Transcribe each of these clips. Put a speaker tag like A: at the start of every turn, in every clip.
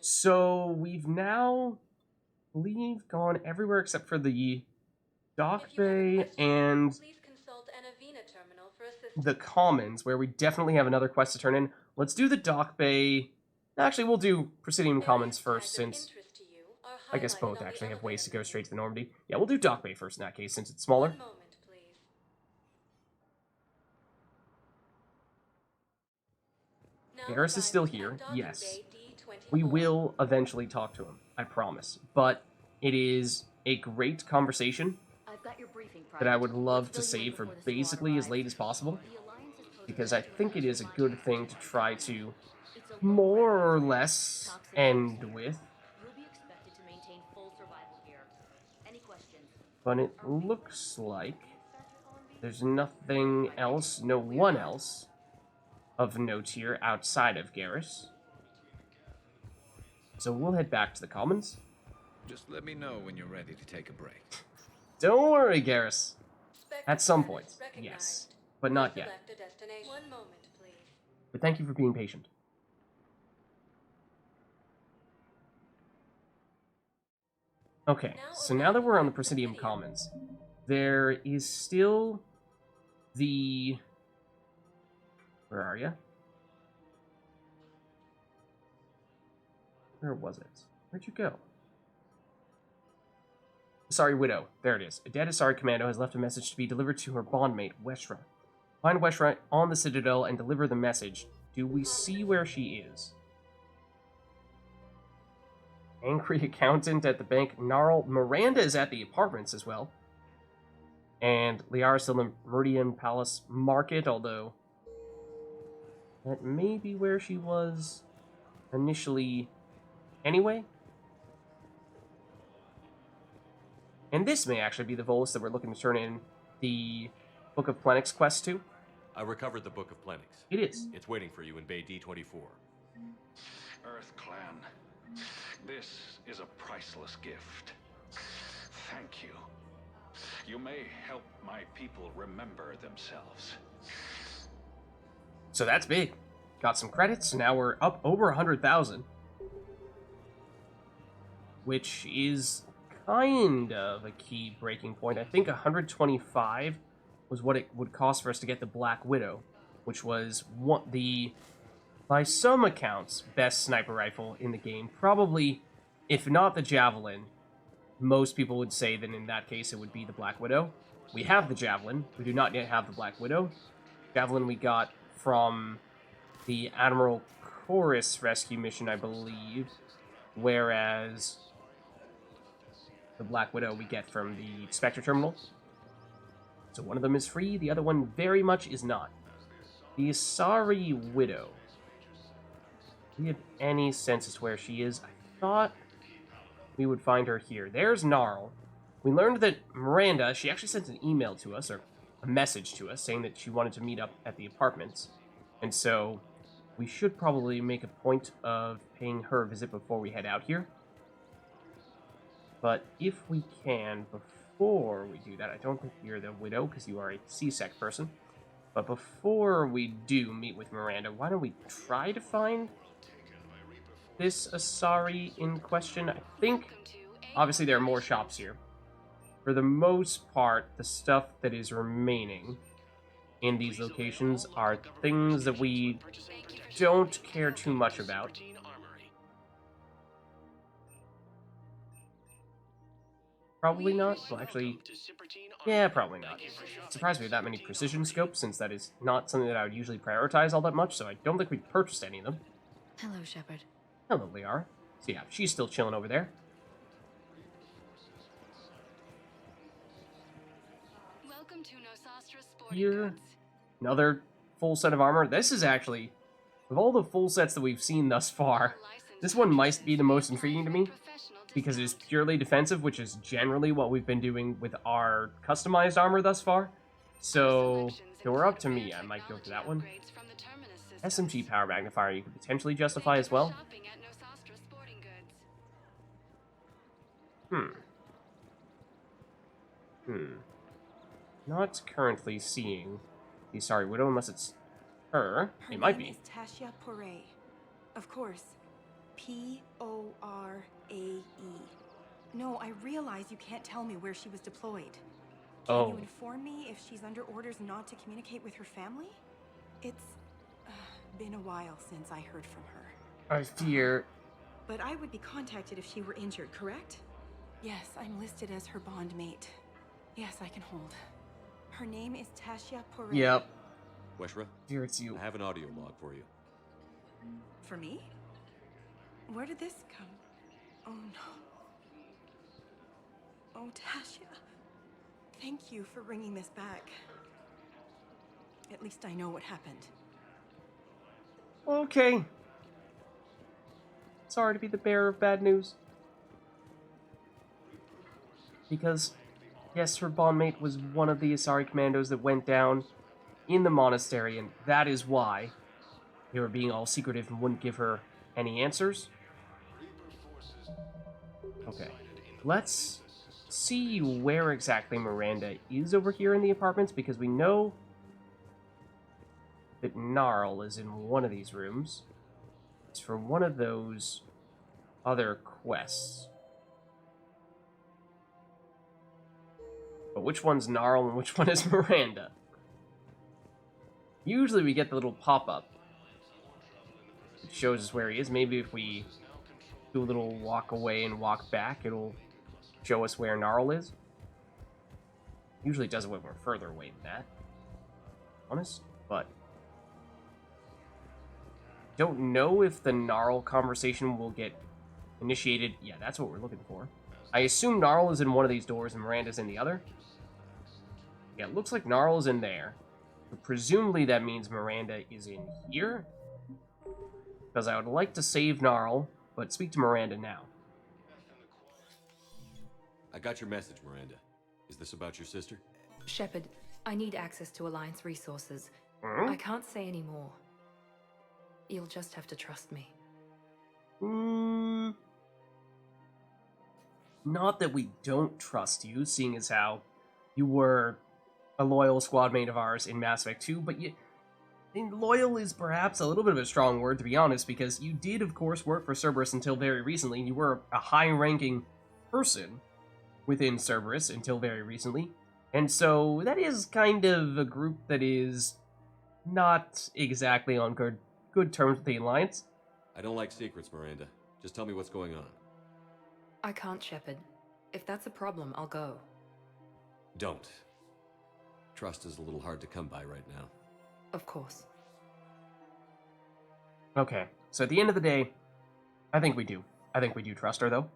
A: So we've now, I believe, gone everywhere except for the dock bay and the commons, where we definitely have another quest to turn in. Let's do the dock bay. Actually, we'll do Presidium Commons first, since I guess both actually have ways to go straight to the Normandy. Yeah, we'll do dock bay first in that case, since it's smaller. Garrus is still here, yes. We will eventually talk to him, I promise. But it is a great conversation that I would love to save for basically as late as possible, because I think it is a good thing to try to more or less end with. But it looks like there's nothing else, no one else of note here outside of Garrus. So we'll head back to the Commons.
B: Just let me know when you're ready to take a break.
A: Don't worry, Garrus. At some point, yes. But not yet. But thank you for being patient. Okay, so now that we're on the Presidium Commons, there is still the... Where are you? Where was it? Where'd you go? Asari Widow. There it is. A dead Asari commando has left a message to be delivered to her bondmate, Weshra. Find Weshra on the Citadel and deliver the message. Do we see where she is? Angry accountant at the bank. Gnarl. Miranda is at the apartments as well. And Liara still in Meridian Palace Market, although that may be where she was initially anyway. And this may actually be the Volus that we're looking to turn in the Book of Plenix quest to.
C: I recovered the Book of Plenix.
A: It is.
C: It's waiting for you in Bay D24.
D: Earth Clan, this is a priceless gift. Thank you. You may help my people remember themselves.
A: So that's big. Got some credits. Now we're up over 100,000. Which is kind of a key breaking point. I think 125 was what it would cost for us to get the Black Widow, which was by some accounts, best sniper rifle in the game. Probably, if not the Javelin, most people would say that in that case it would be the Black Widow. We have the Javelin. We do not yet have the Black Widow. Javelin we got from the Admiral Chorus rescue mission, I believe, whereas the Black Widow we get from the Spectre terminal. So one of them is free, the other one very much is not. The Asari Widow. Do we have any sense as to where she is? I thought we would find her here. There's Gnarl. We learned that Miranda, she actually sent an email to us, or a message to us, saying that she wanted to meet up at the apartments. And so we should probably make a point of paying her a visit before we head out here. But if we can, before we do that, I don't think you're the Widow, because you are a C-Sec person. But before we do meet with Miranda, why don't we try to find this Asari in question? I think, obviously, there are more shops here. For the most part, the stuff that is remaining in these locations are things that we don't care too much about. Probably not. Well, actually, yeah, probably not. Surprised we have that many precision scopes, since that is not something that I would usually prioritize all that much, so I don't think we've purchased any of them.
E: Hello, Shepard.
A: Hello, Liara. So yeah, she's still chilling over there.
E: Welcome to Nosastra Sporting
A: Here,
E: Goods.
A: another full set of armor. This is actually, of all the full sets that we've seen thus far, this one might be the most intriguing to me, because it is purely defensive, which is generally what we've been doing with our customized armor thus far. So, if it were up to me, I might go for that one. SMG power magnifier you could potentially justify as well. Not currently seeing the Asari Widow, unless it's her. It might be.
F: Thessia, of course. P-O-R-A-E. No, I realize you can't tell me where she was deployed. Can
A: Oh.
F: you inform me if she's under orders not to communicate with her family? It's been a while since I heard from her.
A: I fear...
F: But I would be contacted if she were injured, correct? Yes, I'm listed as her bond mate. Yes, I can hold. Her name is Thessia.
A: Yep.
C: Weshra,
A: Fear it's you.
C: I have an audio log for you.
F: For me? Where did this come? Oh no. Oh, Thessia. Thank you for bringing this back. At least I know what happened.
A: Okay. Sorry to be the bearer of bad news. Because, yes, her bondmate was one of the Asari commandos that went down in the monastery, and that is why they were being all secretive and wouldn't give her any answers. Okay. Let's see where exactly Miranda is over here in the apartments, because we know that Gnarl is in one of these rooms. It's for one of those other quests. But which one's Gnarl and which one is Miranda? Usually we get the little pop-up. It shows us where he is. Maybe if we do a little walk away and walk back, it'll show us where Gnarl is. Usually it does it when we're further away than that. Honest? But don't know if the Gnarl conversation will get initiated. Yeah, that's what we're looking for. I assume Gnarl is in one of these doors and Miranda's in the other. Yeah, it looks like Gnarl is in there. But presumably that means Miranda is in here. Because I would like to save Gnarl, but speak to Miranda now.
C: I got your message, Miranda. Is this about your sister?
E: Shepard, I need access to Alliance resources.
A: Hmm?
E: I can't say any more. You'll just have to trust me.
A: Not that we don't trust you, seeing as how you were a loyal squad mate of ours in Mass Effect 2, but loyal is perhaps a little bit of a strong word, to be honest, because you did, of course, work for Cerberus until very recently. You were a high-ranking person within Cerberus until very recently, and so that is kind of a group that is not exactly on good terms with the Alliance.
C: I don't like secrets, Miranda. Just tell me what's going on.
E: I can't, Shepard. If that's a problem, I'll go.
C: Don't. Trust is a little hard to come by right now.
E: Of course.
A: Okay, so at the end of the day, I think we do. I think we do trust her, though.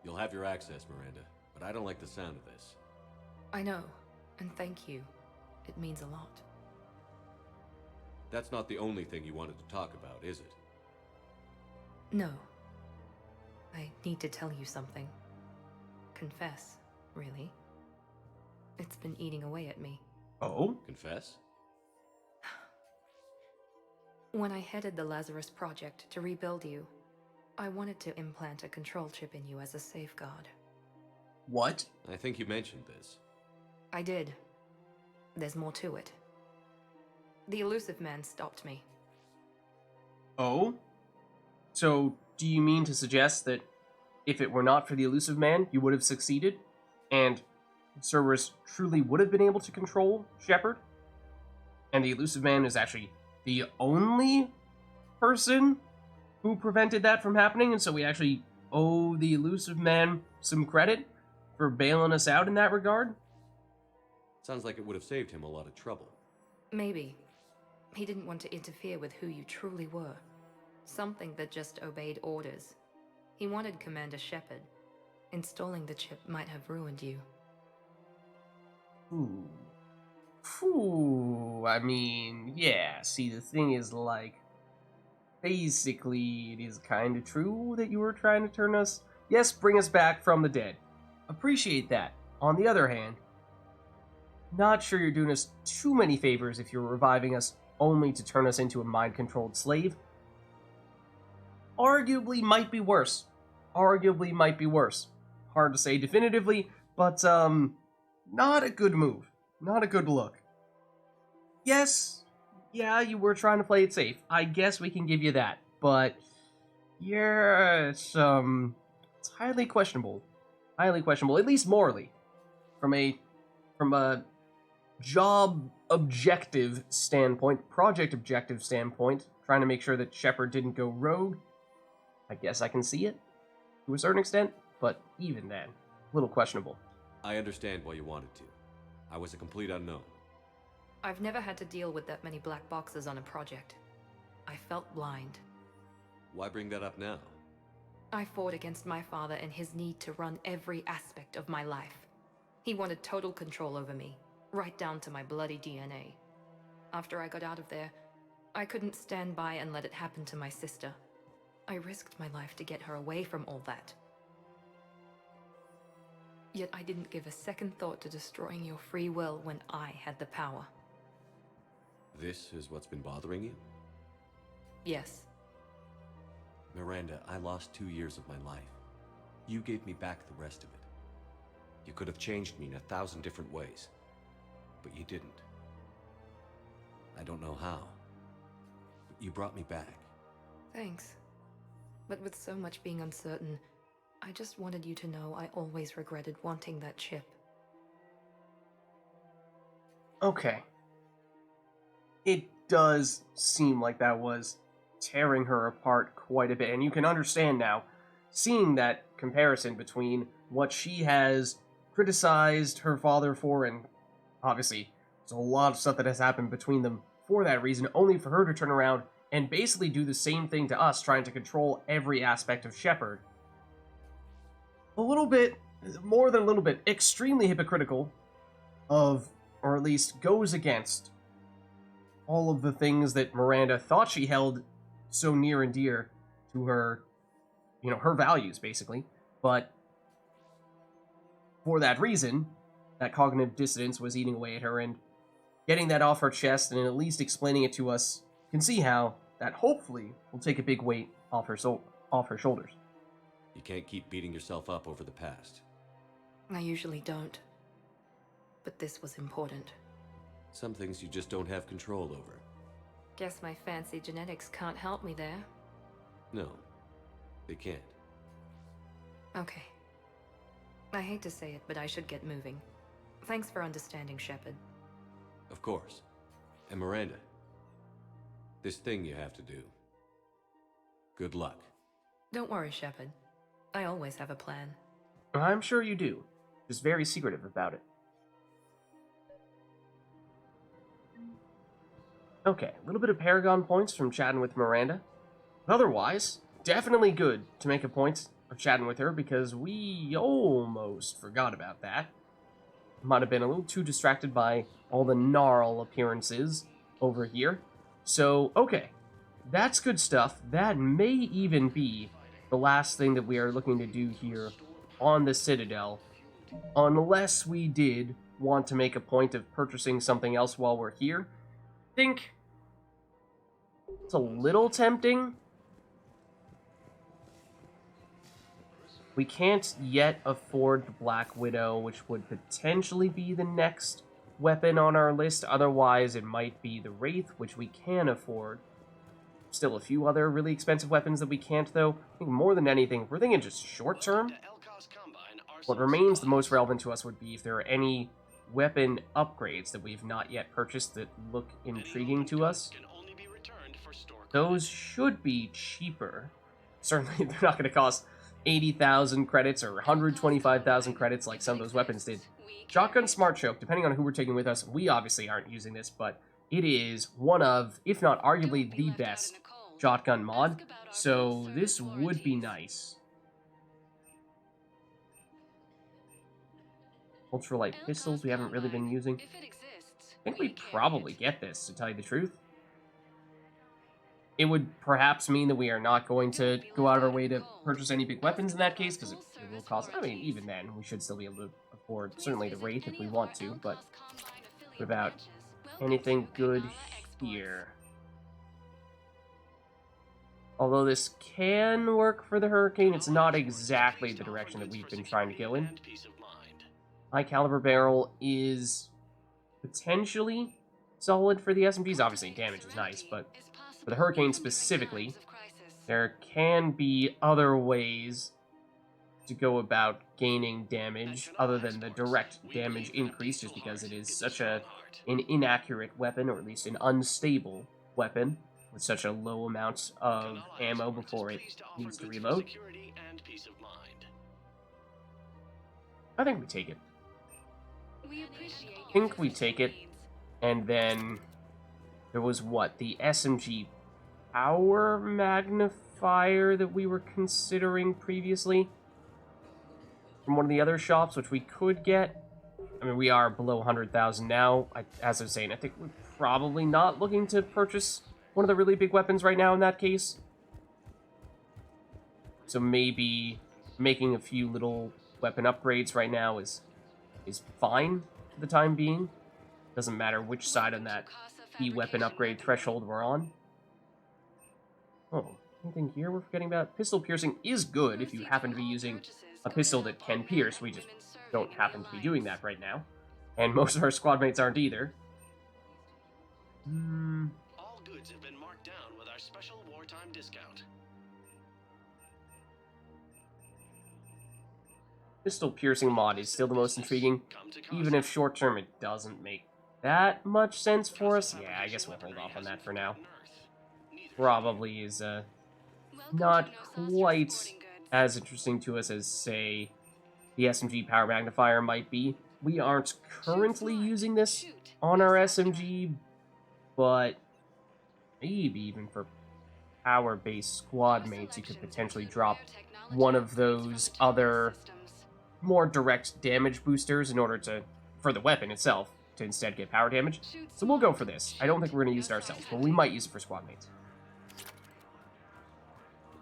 C: You'll have your access, Miranda, but I don't like the sound of this.
E: I know, and thank you. It means a lot.
C: That's not the only thing you wanted to talk about, is it?
E: No. I need to tell you something. Confess, really. It's been eating away at me.
A: Oh?
C: Confess?
E: When I headed the Lazarus Project to rebuild you, I wanted to implant a control chip in you as a safeguard.
A: What?
C: I think you mentioned this.
E: I did. There's more to it. The Elusive Man stopped me.
A: Oh? So, do you mean to suggest that if it were not for the Elusive Man, you would have succeeded? And Cerberus truly would have been able to control Shepard? And the Elusive Man is actually the only person who prevented that from happening, and so we actually owe the Elusive Man some credit for bailing us out in that regard?
C: Sounds like it would have saved him a lot of trouble.
E: Maybe. He didn't want to interfere with who you truly were. Something that just obeyed orders. He wanted Commander Shepard. Installing the chip might have ruined you.
A: I mean, yeah, see, the thing is, like, basically, it is kind of true that you were trying to turn us, yes, bring us back from the dead. Appreciate that. On the other hand, not sure you're doing us too many favors if you're reviving us only to turn us into a mind-controlled slave. Arguably might be worse. Arguably might be worse. Hard to say definitively, but, not a good move. Not a good look. Yes, yeah, you were trying to play it safe. I guess we can give you that, but Yeah, it's highly questionable. Highly questionable, at least morally. From a job objective standpoint, project objective standpoint, trying to make sure that Shepard didn't go rogue, I guess I can see it to a certain extent, but even then, a little questionable.
C: I understand why you wanted to. I was a complete unknown.
E: I've never had to deal with that many black boxes on a project. I felt blind.
C: Why bring that up now?
E: I fought against my father and his need to run every aspect of my life. He wanted total control over me, right down to my bloody DNA. After I got out of there, I couldn't stand by and let it happen to my sister. I risked my life to get her away from all that. Yet I didn't give a second thought to destroying your free will when I had the power.
C: This is what's been bothering you?
E: Yes.
C: Miranda, I lost 2 years of my life. You gave me back the rest of it. You could have changed me in 1,000 different ways, but you didn't. I don't know how, but you brought me back.
E: Thanks. But with so much being uncertain, I just wanted you to know I always regretted wanting that chip.
A: Okay. It does seem like that was tearing her apart quite a bit, and you can understand now, seeing that comparison between what she has criticized her father for, and obviously there's a lot of stuff that has happened between them for that reason, only for her to turn around and basically do the same thing to us, trying to control every aspect of Shepard. A little bit, more than a little bit, extremely hypocritical of, or at least goes against, all of the things that Miranda thought she held so near and dear to her, her values, basically. But for that reason, that cognitive dissonance was eating away at her, and getting that off her chest and at least explaining it to us, can see how that hopefully will take a big weight off her shoulders.
C: You can't keep beating yourself up over the past.
E: I usually don't. But this was important.
C: Some things you just don't have control over.
E: Guess my fancy genetics can't help me there.
C: No, they can't.
E: Okay. I hate to say it, but I should get moving. Thanks for understanding, Shepard.
C: Of course. And Miranda, this thing you have to do. Good luck.
E: Don't worry, Shepard. I always have a plan.
A: I'm sure you do. Just very secretive about it. Okay, a little bit of Paragon points from chatting with Miranda. But otherwise, definitely good to make a point of chatting with her, because we almost forgot about that. Might have been a little too distracted by all the gnarl appearances over here. So, okay, that's good stuff. That may even be the last thing that we are looking to do here on the Citadel, unless we did want to make a point of purchasing something else while we're here. I think it's a little tempting. We can't yet afford the Black Widow, which would potentially be the next weapon on our list. Otherwise, it might be the Wraith, which we can afford. Still a few other really expensive weapons that we can't, though. I think more than anything, if we're thinking just short term, what remains the most relevant to us would be if there are any weapon upgrades that we've not yet purchased that look intriguing to us. Those should be cheaper. Certainly, they're not going to cost 80,000 credits or 125,000 credits like some of those weapons did. Shotgun Smart Choke, depending on who we're taking with us, we obviously aren't using this, but it is one of, if not arguably the best shotgun mod, so this would be nice. Ultralight pistols we haven't really been using. I think we probably get this, to tell you the truth. It would perhaps mean that we are not going to go out of our way to purchase any big weapons in that case, because it will cost, I mean, even then, we should still be able to afford, certainly the Wraith if we want to, but without anything good here. Although this can work for the Hurricane, it's not exactly the direction that we've been trying to go in. High caliber barrel is potentially solid for the SMGs. Obviously, damage is nice, but for the Hurricane specifically, there can be other ways to go about gaining damage other than the direct damage increase, just because it is such an inaccurate weapon, or at least an unstable weapon, with such a low amount of ammo before it needs to reload. I think we take it. I think we take it, and then there was what, the SMG power magnifier that we were considering previously from one of the other shops, which we could get. I mean, we are below 100,000 now. As I was saying, I think we're probably not looking to purchase one of the really big weapons right now in that case. So maybe making a few little weapon upgrades right now is fine for the time being. Doesn't matter which side on that key weapon upgrade threshold we're on. Oh, anything here we're forgetting about? Pistol piercing is good if you happen to be using a pistol that can pierce. We just don't happen to be doing that right now. And most of our squad mates aren't either.
G: All goods have been marked down with our special wartime discount.
A: Pistol piercing mod is still the most intriguing, even if short term it doesn't make that much sense for us. Yeah, I guess we'll hold off on that for now. Probably is not quite as interesting to us as, say, the SMG power magnifier might be. We aren't currently using this on our SMG, but maybe even for power-based squad mates, you could potentially drop one of those other more direct damage boosters in order for the weapon itself, to instead get power damage. So we'll go for this. I don't think we're going to use it ourselves, but we might use it for squad mates.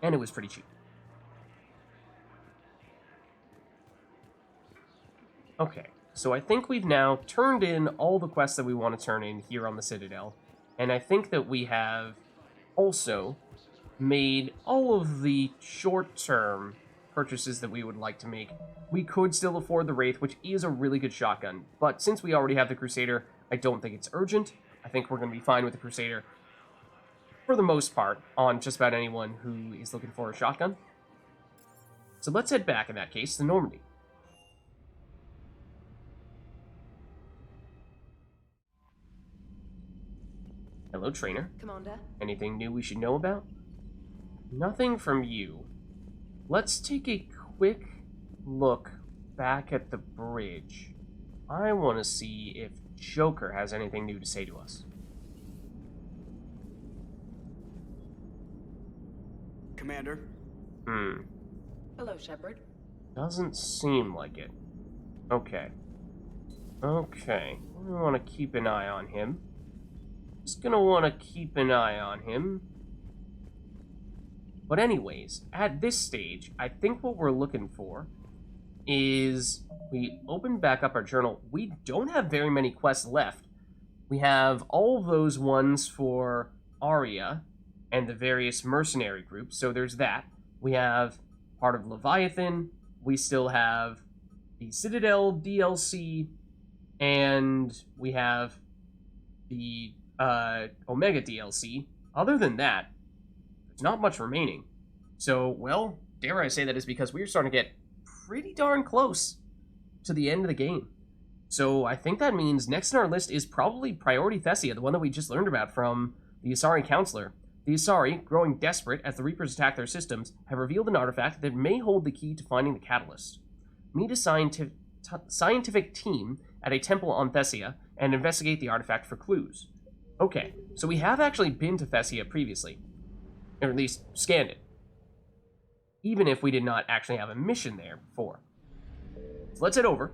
A: And it was pretty cheap. Okay, so I think we've now turned in all the quests that we want to turn in here on the Citadel, and I think that we have also made all of the short-term purchases that we would like to make. We could still afford the Wraith, which is a really good shotgun, but since we already have the Crusader, I don't think it's urgent. I think we're going to be fine with the Crusader for the most part on just about anyone who is looking for a shotgun. So let's head back in that case to Normandy. Hello, trainer.
F: Commander?
A: Anything new we should know about? Nothing from you. Let's take a quick look back at the bridge. I want to see if Joker has anything new to say to us.
H: Commander?
F: Hello, Shepard.
A: Doesn't seem like it. Okay. Okay. We want to keep an eye on him. Just gonna want to keep an eye on him. But anyways, at this stage, I think what we're looking for is we open back up our journal. We don't have very many quests left. We have all of those ones for Arya and the various mercenary groups, so there's that. We have part of Leviathan. We still have the Citadel DLC, and we have the Omega DLC. Other than that, there's not much remaining. So, well, dare I say that is because we're starting to get pretty darn close to the end of the game. So I think that means next on our list is probably Priority Thessia, the one that we just learned about from the Asari Counselor. The Asari, growing desperate as the Reapers attack their systems, have revealed an artifact that may hold the key to finding the catalyst. Meet a scientific team at a temple on Thessia and investigate the artifact for clues. Okay, so we have actually been to Thessia previously, or at least scanned it, even if we did not actually have a mission there before. So let's head over.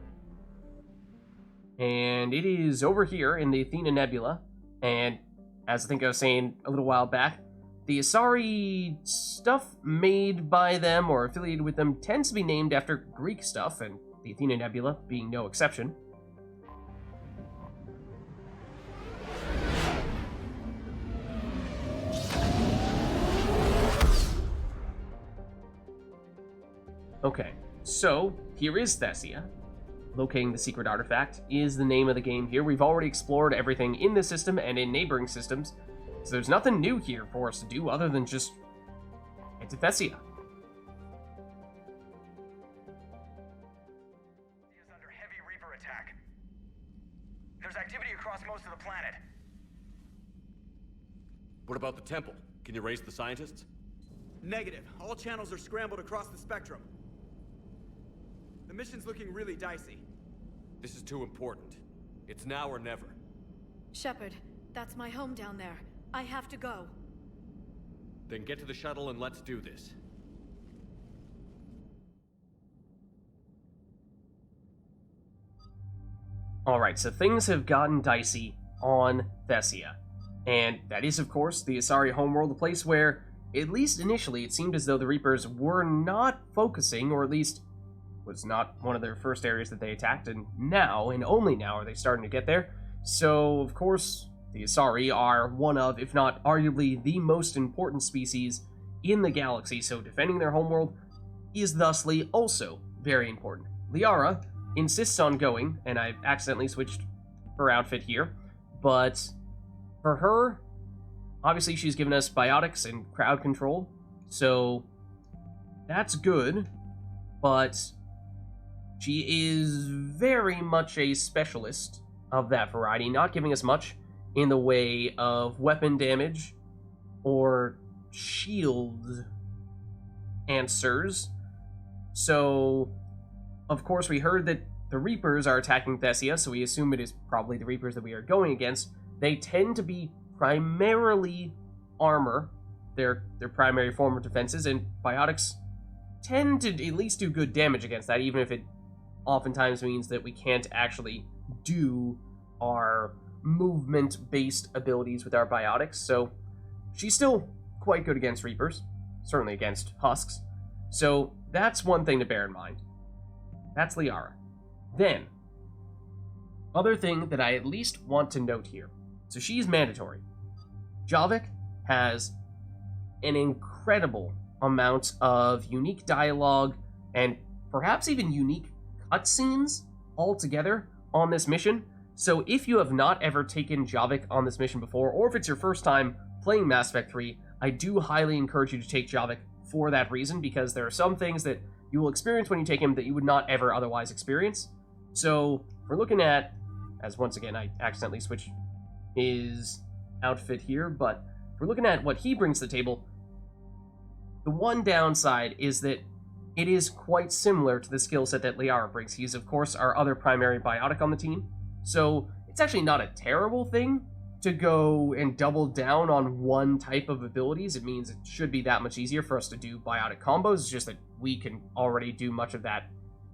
A: And it is over here in the Athena Nebula, and as I think I was saying a little while back, the Asari stuff made by them or affiliated with them tends to be named after Greek stuff, and the Athena Nebula being no exception. Okay, so here is Thessia. Locating the secret artifact is the name of the game here. We've already explored everything in this system and in neighboring systems, so there's nothing new here for us to do other than just head to Thessia.
H: Is under heavy Reaper attack. There's activity across most of the planet.
C: What about the temple? Can you raise the scientists?
I: Negative. All channels are scrambled across the spectrum. The mission's looking really dicey.
C: This is too important. It's now or never.
J: Shepard, that's my home down there. I have to go.
C: Then get to the shuttle and let's do this.
A: Alright, so things have gotten dicey on Thessia. And that is, of course, the Asari homeworld, a place where, at least initially, it seemed as though the Reapers were not focusing, or at least was not one of their first areas that they attacked, and now, and only now, are they starting to get there. So, of course, the Asari are one of, if not arguably, the most important species in the galaxy, so defending their homeworld is thusly also very important. Liara insists on going, and I've accidentally switched her outfit here, but for her, obviously she's given us biotics and crowd control, so that's good, but she is very much a specialist of that variety, not giving us much in the way of weapon damage or shield answers. So, of course, we heard that the Reapers are attacking Thessia, so we assume it is probably the Reapers that we are going against. They tend to be primarily armor, their primary form of defenses, and biotics tend to at least do good damage against that, even if it oftentimes means that we can't actually do our movement-based abilities with our biotics. So she's still quite good against Reapers, certainly against Husks. So that's one thing to bear in mind. That's Liara. Then, other thing that I at least want to note here. So she's mandatory. Javik has an incredible amount of unique dialogue and perhaps even unique cutscenes altogether on this mission. So if you have not ever taken Javik on this mission before, or if it's your first time playing Mass Effect 3, I do highly encourage you to take Javik for that reason, because there are some things that you will experience when you take him that you would not ever otherwise experience. So we're looking at, as once again I accidentally switched his outfit here, but if we're looking at what he brings to the table, the one downside is that it is quite similar to the skill set that Liara brings. He's, of course, our other primary biotic on the team, so it's actually not a terrible thing to go and double down on one type of abilities. It means it should be that much easier for us to do biotic combos. It's just that we can already do much of that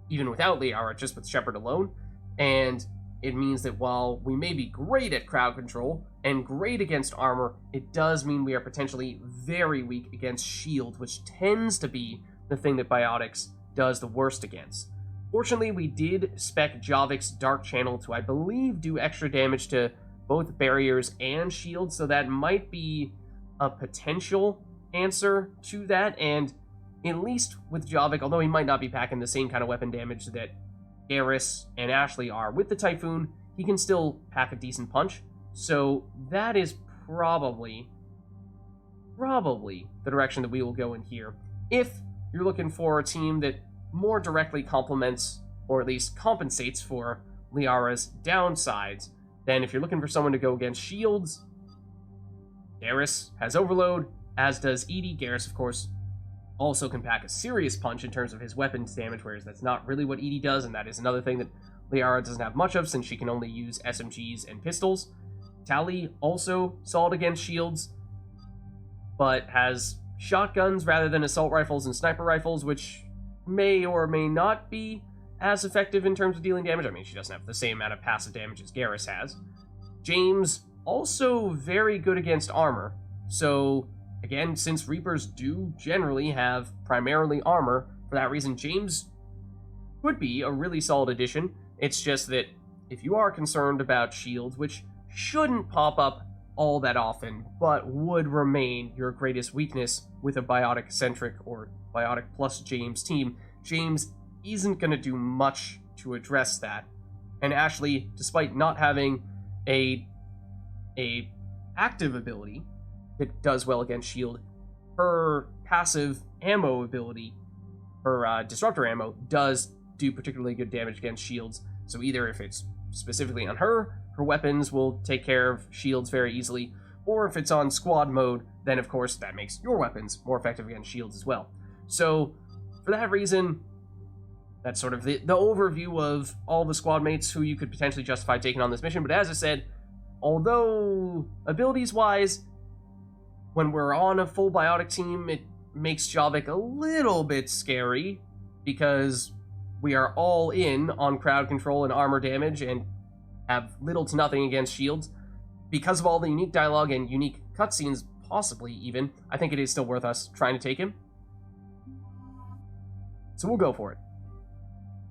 A: even without Liara, just with Shepard alone. And it means that while we may be great at crowd control and great against armor, it does mean we are potentially very weak against shield, which tends to be the thing that biotics does the worst against. Fortunately, we did spec Javik's Dark Channel to, I believe, do extra damage to both barriers and shields, so that might be a potential answer to that. And at least with Javik, although he might not be packing the same kind of weapon damage that Garrus and Ashley are with the Typhoon, he can still pack a decent punch. So that is probably the direction that we will go in here. If you're looking for a team that more directly complements, or at least compensates for, Liara's downsides, then if you're looking for someone to go against shields, Garrus has Overload, as does EDI. Garrus, of course, also can pack a serious punch in terms of his weapons damage, whereas that's not really what EDI does, and that is another thing that Liara doesn't have much of, since she can only use SMGs and pistols. Tali also solid against shields, but has shotguns rather than assault rifles and sniper rifles, which may or may not be as effective in terms of dealing damage. I mean, she doesn't have the same amount of passive damage as Garrus has. James, also very good against armor. So, again, since Reapers do generally have primarily armor, for that reason, James could be a really solid addition. It's just that if you are concerned about shields, which shouldn't pop up all that often, but would remain your greatest weakness with a biotic-centric or biotic plus James team, James isn't going to do much to address that. And Ashley, despite not having a active ability that does well against shield, her passive ammo ability, her disruptor ammo, does do particularly good damage against shields. So either if it's specifically on her weapons will take care of shields very easily, or if it's on squad mode, then of course that makes your weapons more effective against shields as well. So for that reason, that's sort of the overview of all the squad mates who you could potentially justify taking on this mission. But as I said, although abilities-wise, when we're on a full biotic team, it makes Javik a little bit scary, because we are all in on crowd control and armor damage and have little to nothing against shields. Because of all the unique dialogue and unique cutscenes, possibly even, I think it is still worth us trying to take him. So we'll go for it.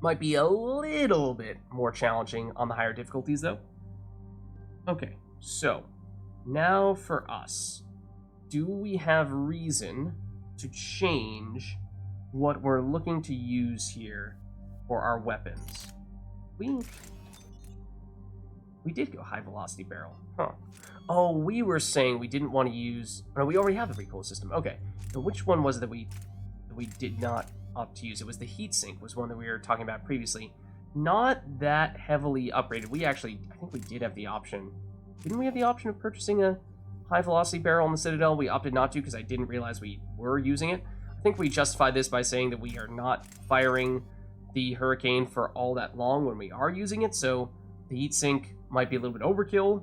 A: Might be a little bit more challenging on the higher difficulties, though. Okay, so now for us, do we have reason to change what we're looking to use here for our weapons? We did go high velocity barrel, huh? Oh, we were saying we didn't want to use. No, we already have the recoil system. Okay, so which one was it that we did not opt to use? It was the heatsink, was one that we were talking about previously. Not that heavily upgraded. We actually, I think we did have the option. Didn't we have the option of purchasing a high velocity barrel on the Citadel? We opted not to because I didn't realize we were using it. I think we justified this by saying that we are not firing the Hurricane for all that long when we are using it, so the heatsink might be a little bit overkill.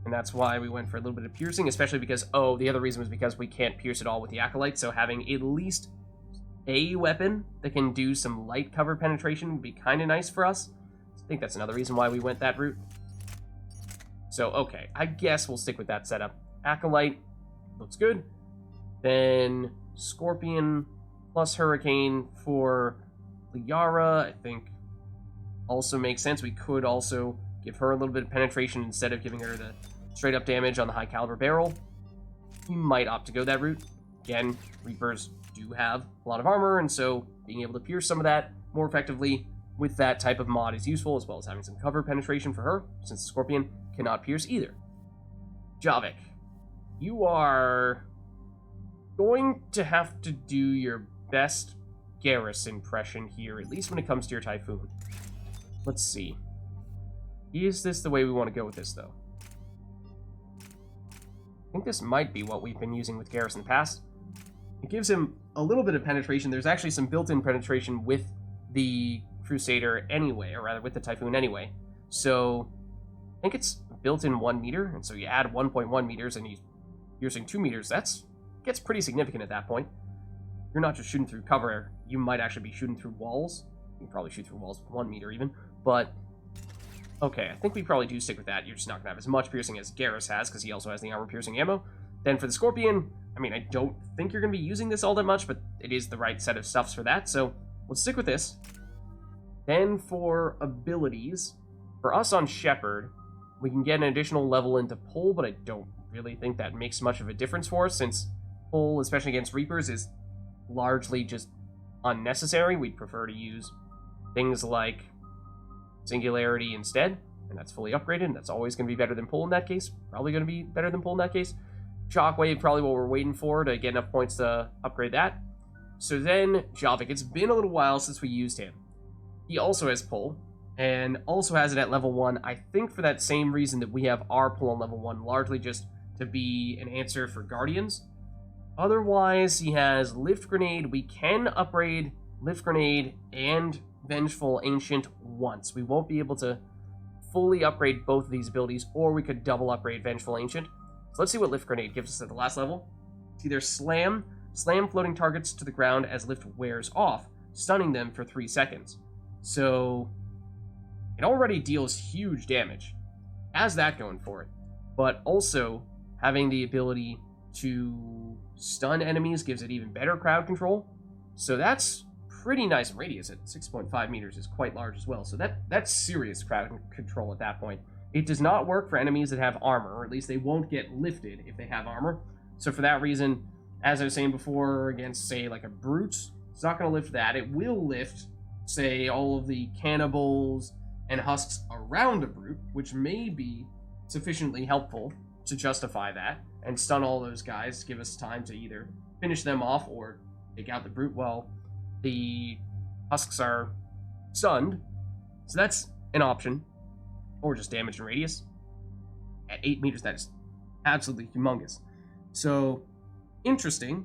A: And that's why we went for a little bit of piercing, especially because, the other reason was because we can't pierce at all with the Acolyte, so having at least a weapon that can do some light cover penetration would be kind of nice for us. I think that's another reason why we went that route. So, okay, I guess we'll stick with that setup. Acolyte looks good. Then Scorpion plus Hurricane for Liara, I think, also makes sense. We could also give her a little bit of penetration instead of giving her the straight up damage on the high caliber barrel. We might opt to go that route. Again, Reapers do have a lot of armor, and so being able to pierce some of that more effectively with that type of mod is useful, as well as having some cover penetration for her, since the Scorpion cannot pierce either. Javik, you are going to have to do your best Garrus impression here, at least when it comes to your Typhoon. Let's see. Is this the way we want to go with this, though? I think this might be what we've been using with Garrus in the past. It gives him a little bit of penetration. There's actually some built-in penetration with the Crusader anyway, or rather with the Typhoon anyway. So I think it's built-in 1 meter, and so you add 1.1 meters and he's piercing 2 meters. That's gets pretty significant at that point. You're not just shooting through cover, you might actually be shooting through walls. You can probably shoot through walls with 1 meter even, but okay, I think we probably do stick with that. You're just not going to have as much piercing as Garrus has, because he also has the armor-piercing ammo. Then for the Scorpion, I mean, I don't think you're going to be using this all that much, but it is the right set of stuffs for that, so let's stick with this. Then for abilities, for us on Shepard, we can get an additional level into pull, but I don't really think that makes much of a difference for us, since pull, especially against Reapers, is largely just unnecessary. We'd prefer to use things like Singularity instead, and that's fully upgraded, and that's always going to be better than pull in that case. Probably going to be better than pull in that case. Shockwave, probably what we're waiting for to get enough points to upgrade that. So then, Javik, it's been a little while since we used him. He also has pull, and also has it at level 1, I think for that same reason that we have our pull on level 1, largely just to be an answer for Guardians. Otherwise, he has Lift Grenade. We can upgrade Lift Grenade and Vengeful Ancient once. We won't be able to fully upgrade both of these abilities, or we could double upgrade Vengeful Ancient. So let's see what Lift Grenade gives us at the last level. It's either Slam floating targets to the ground as Lift wears off, stunning them for 3 seconds. So it already deals huge damage. Has that going for it. But also, having the ability to stun enemies gives it even better crowd control. So that's pretty nice. Radius at 6.5 meters is quite large as well. So that's serious crowd control at that point. It does not work for enemies that have armor, or at least they won't get lifted if they have armor. So for that reason, as I was saying before, against, say, like a brute, it's not going to lift that. It will lift, say, all of the cannibals and husks around a brute, which may be sufficiently helpful to justify that. and stun all those guys to give us time to either finish them off or take out the brute while the husks are stunned. So that's an option. Or just damage and radius. At 8 meters, that is absolutely humongous. So, interesting.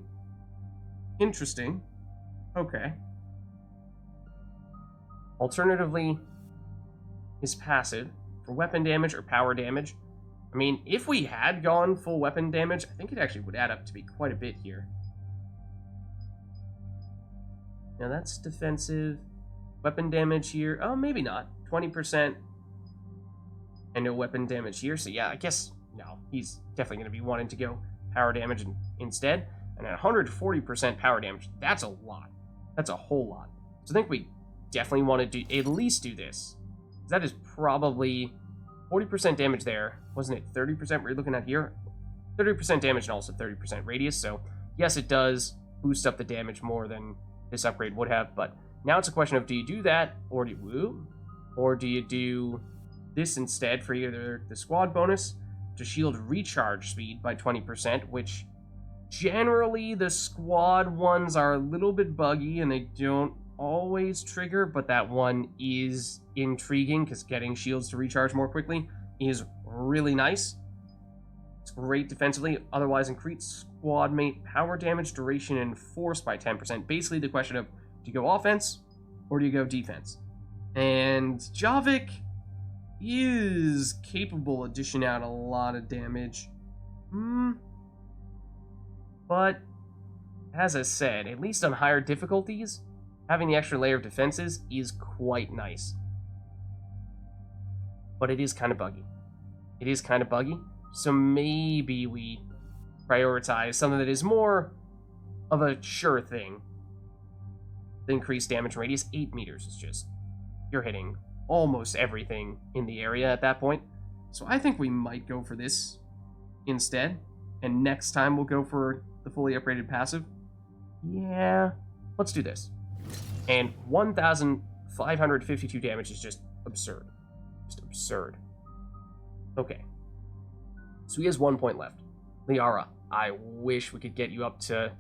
A: Interesting. Okay. Alternatively, is passive for weapon damage or power damage. I mean, if we had gone full weapon damage, I think it actually would add up to be quite a bit here. Now that's defensive. Weapon damage here. Oh, maybe not. 20%. And no weapon damage here. So yeah, I guess, no. He's definitely going to be wanting to go power damage instead. And at 140% power damage, that's a lot. That's a whole lot. So I think we definitely want to at least do this. That is probably 40% damage there. Wasn't it 30% we're looking at here? 30% damage and also 30% radius. So yes, it does boost up the damage more than this upgrade would have. But now it's a question of, do you do that or do you do this instead for either the squad bonus to shield recharge speed by 20%, which generally the squad ones are a little bit buggy and they don't always trigger, but that one is intriguing because getting shields to recharge more quickly is really nice. It's great defensively. Otherwise, increase squad mate power damage, duration, and force by 10%. Basically, the question of, do you go offense or do you go defense? And Javik is capable of dishing out a lot of damage. But, as I said, at least on higher difficulties, having the extra layer of defenses is quite nice. But it is kind of buggy. It is kind of buggy. So maybe we prioritize something that is more of a sure thing. The increased damage radius, 8 meters is just, you're hitting almost everything in the area at that point. So I think we might go for this instead. And next time we'll go for the fully upgraded passive. Yeah, let's do this. And 1,552 damage is just absurd. Just absurd. Okay. So he has 1 point left. Liara, I wish we could get you up to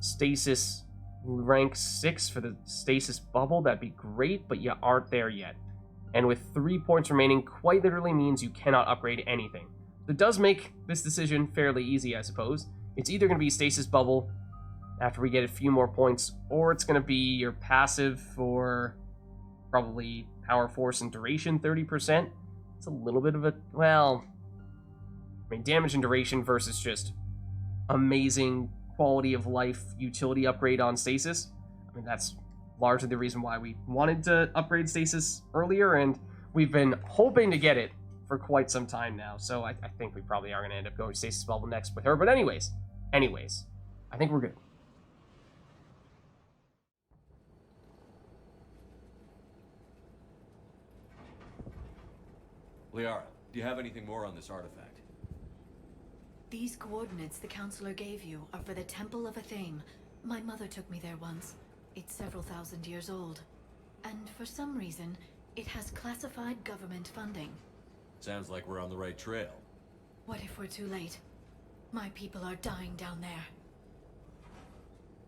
A: stasis rank 6 for the stasis bubble. That'd be great, but you aren't there yet. And with 3 points remaining, quite literally means you cannot upgrade anything. So it does make this decision fairly easy, I suppose. It's either going to be stasis bubble after we get a few more points, or it's going to be your passive for probably power, force, and duration, 30%. It's a little bit of a, well, I mean, damage and duration versus just amazing quality of life utility upgrade on stasis. I mean, that's largely the reason why we wanted to upgrade stasis earlier, and we've been hoping to get it for quite some time now. So I think we probably are going to end up going stasis bubble next with her. But anyways, I think we're good.
C: Liara, do you have anything more on this artifact?
J: These coordinates the counselor gave you are for the Temple of Athame. My mother took me there once. It's several thousand years old. And for some reason, it has classified government funding.
C: Sounds like we're on the right trail.
J: What if we're too late? My people are dying down there.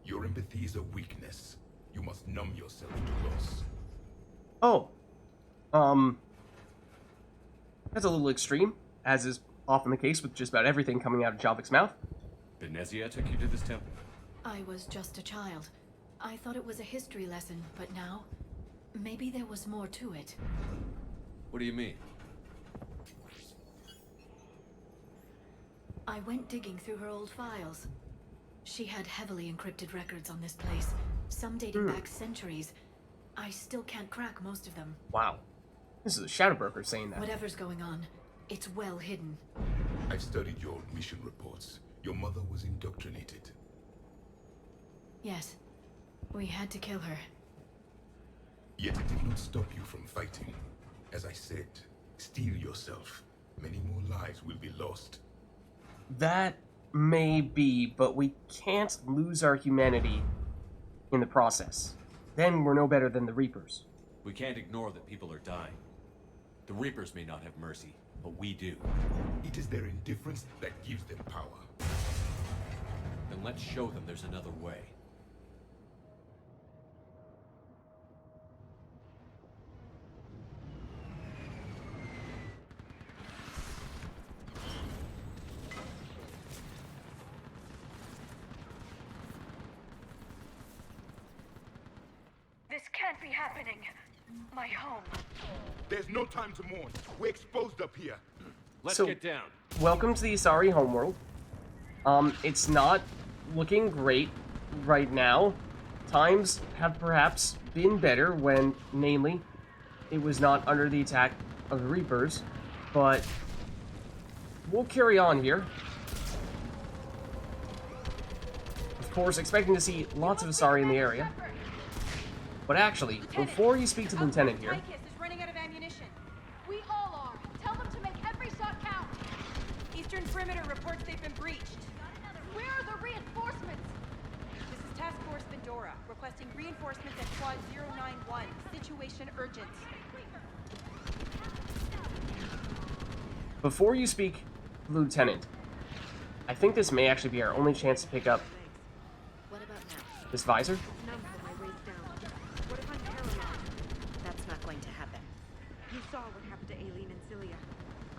K: Your empathy is a weakness. You must numb yourself to loss.
A: Oh. That's a little extreme, as is often the case with just about everything coming out of Javik's mouth.
C: Thessia took you to this temple?
J: I was just a child. I thought it was a history lesson, but now, maybe there was more to it.
C: What do you mean?
J: I went digging through her old files. She had heavily encrypted records on this place, some dating back centuries. I still can't crack most of them.
A: Wow. This is a shadow broker saying that.
J: Whatever's going on, it's well hidden.
K: I've studied your old mission reports. Your mother was indoctrinated.
J: Yes. We had to kill her.
K: Yet it did not stop you from fighting. As I said, steel yourself. Many more lives will be lost.
A: That may be, but we can't lose our humanity in the process. Then we're no better than the Reapers.
C: We can't ignore that people are dying. The Reapers may not have mercy, but we do.
K: It is their indifference that gives them power.
C: Then let's show them there's another way.
L: This can't be happening. My home.
K: There's no time to mourn. We're exposed up here.
C: Let's
A: So-
C: get down.
A: Welcome to the Asari homeworld. It's not looking great right now. Times have perhaps been better when, namely, it was not under the attack of the Reapers, but we'll carry on here. Of course, expecting to see lots of Asari in the area. But actually, before you speak to the Lieutenant here,
F: Tychus is running out of ammunition.
L: We all are. Tell them to make every shot count.
F: Eastern perimeter reports they've been breached.
L: Where are the reinforcements?
F: This is Task Force Pandora, requesting reinforcements at Squad 091. Situation urgent.
A: before you speak, Lieutenant, I think this may actually be our only chance to pick up
M: What about now?
A: this visor.
N: Numb from my waist down. What if I'm paralyzed?
M: That's not going to happen.
N: You saw what happened to Aileen and Cilia.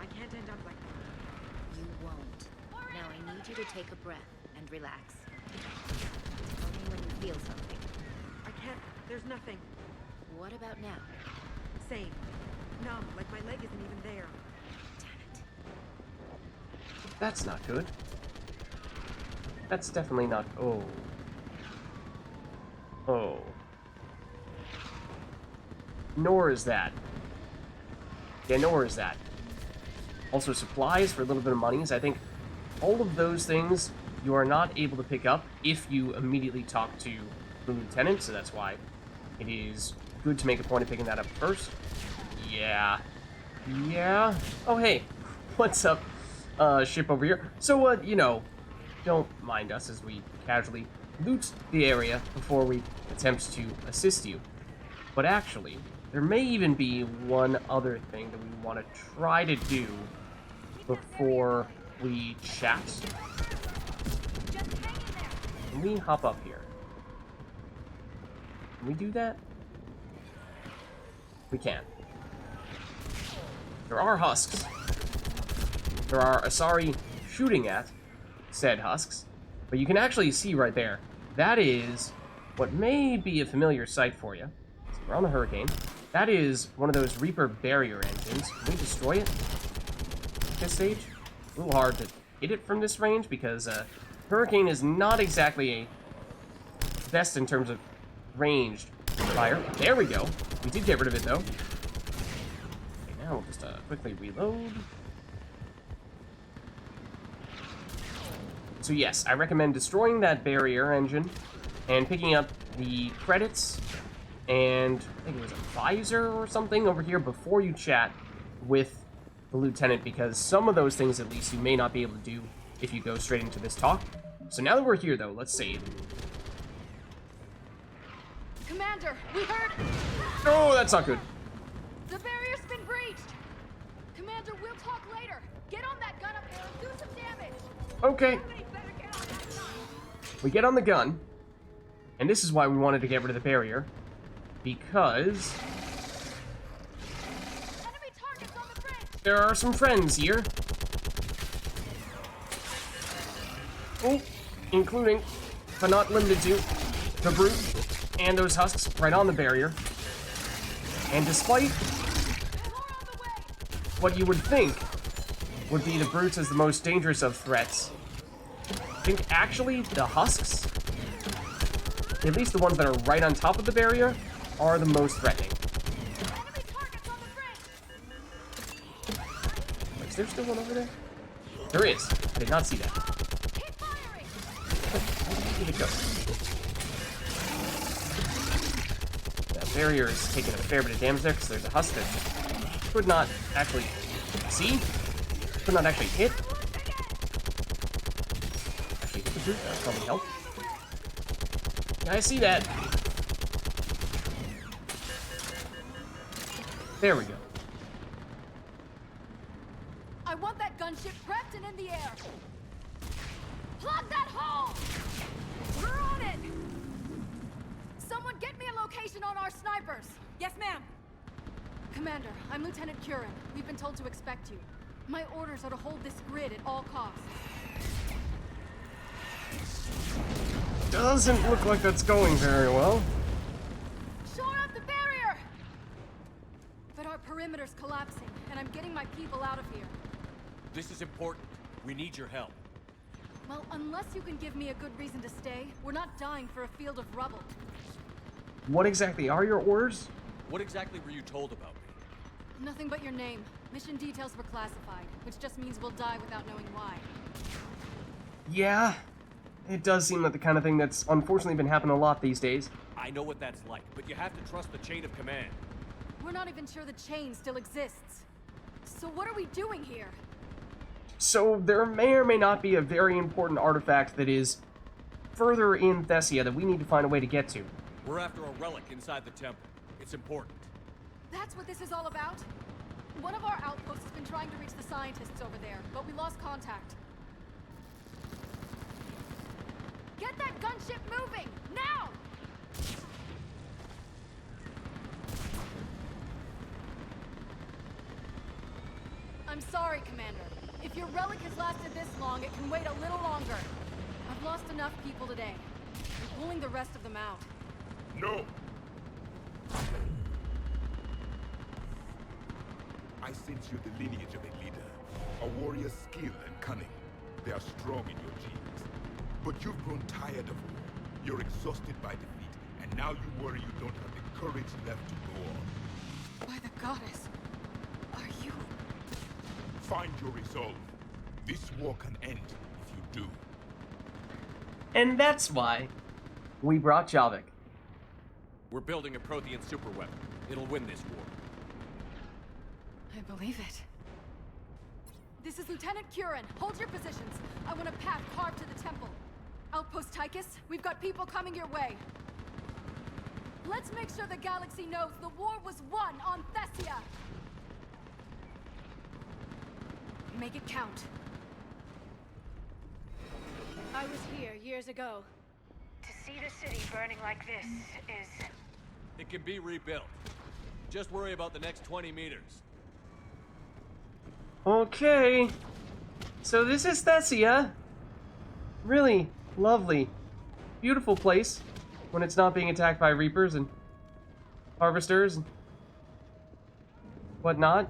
N: I can't end up like that.
M: You won't. Now I need you to take a breath and relax. Tell me when you feel something.
N: I can't. There's nothing.
M: What about now?
N: Same. Numb, like my leg isn't even there.
M: Damn it.
A: That's not good. That's definitely not... Oh. Oh. Nor is that. Yeah, nor is that. Also, supplies for a little bit of monies. I think all of those things you are not able to pick up if you immediately talk to the Lieutenant, so that's why it is good to make a point of picking that up first. Yeah. Yeah. Oh, hey. What's up, ship over here? So, you know, don't mind us as we casually loot the area before we attempt to assist you. But actually, there may even be one other thing that we want to try to do before we chat. Can we hop up here? Can we do that? We can. There are husks. There are Asari shooting at said husks. But you can actually see right there, that is what may be a familiar sight for you. So we're on the Hurricane. That is one of those Reaper barrier engines. Can we destroy it at this stage? A little hard to hit it from this range because Hurricane is not exactly a best in terms of ranged fire. There we go. We did get rid of it though. Okay, now we'll just quickly reload. So yes, I recommend destroying that barrier engine and picking up the credits and I think it was a visor or something over here before you chat with the Lieutenant, because some of those things at least you may not be able to do if you go straight into this talk. So now that we're here though, let's save.
L: Commander, we heard...
A: Oh, that's not good.
L: The barrier's been breached! Commander, we'll talk later. Get on that gun up there and do some damage!
A: Okay. We get on the gun, and this is why we wanted to get rid of the barrier, because
L: Enemy targets on the bridge!
A: there are some friends here. Oh, including, but not limited to, the Brute and those husks right on the barrier. And despite what you would think would be the Brutes as the most dangerous of threats, I think actually the husks, at least the ones that are right on top of the barrier, are the most threatening. Is there still one over there? There is. I did not see that. Where did it go? That barrier is taking a fair bit of damage there because there's a husk that could not actually see. Could not actually hit. Actually hit the Brute. That would probably help. Yeah, I see that. There we go.
L: gunship prepped and in the air. Plug that hole! We're on it! Someone get me a location on our snipers!
F: Yes, ma'am!
L: Commander, I'm Lieutenant Curran. We've been told to expect you. My orders are to hold this grid at all costs.
A: Doesn't look like that's going very well.
L: Shore up the barrier! But our perimeter's collapsing, and I'm getting my people out of here.
O: This is important. We need your help.
L: Well, unless you can give me a good reason to stay, we're not dying for a field of rubble.
A: What exactly are your orders?
O: What exactly were you told about me?
L: Nothing but your name. Mission details were classified, which just means we'll die without knowing why.
A: Yeah, it does seem like the kind of thing that's unfortunately been happening a lot these days.
O: I know what that's like, but you have to trust the chain of command.
L: We're not even sure the chain still exists. So what are we doing here?
A: So there may or may not be a very important artifact that is further in Thessia that we need to find a way to get to.
O: We're after a relic inside the temple. It's important.
L: That's what this is all about? One of our outposts has been trying to reach the scientists over there, but we lost contact. Get that gunship moving! Now! I'm sorry, Commander. If your relic has lasted this long, it can wait a little longer. I've lost enough people today. I'm pulling the rest of them out.
K: No! I sense you're the lineage of a leader. A warrior's skill and cunning. They are strong in your genes. But you've grown tired of war. You're exhausted by defeat, and now you worry you don't have the courage left to go on.
L: By the goddess, are you...
K: Find your resolve. This war can end if you do.
A: And that's why we brought Javik.
O: We're building a Prothean superweapon. It'll win this war.
L: I believe it. This is Lieutenant Curran. Hold your positions. I want a path carved to the temple. Outpost Tychus, we've got people coming your way. Let's make sure the galaxy knows the war was won on Thessia. Make it count.
P: I was here years ago. To see the city burning like this is...
O: It can be rebuilt. Just worry about the next 20 meters.
A: Okay. So this is Thessia. Really lovely, beautiful place when it's not being attacked by Reapers and Harvesters and whatnot.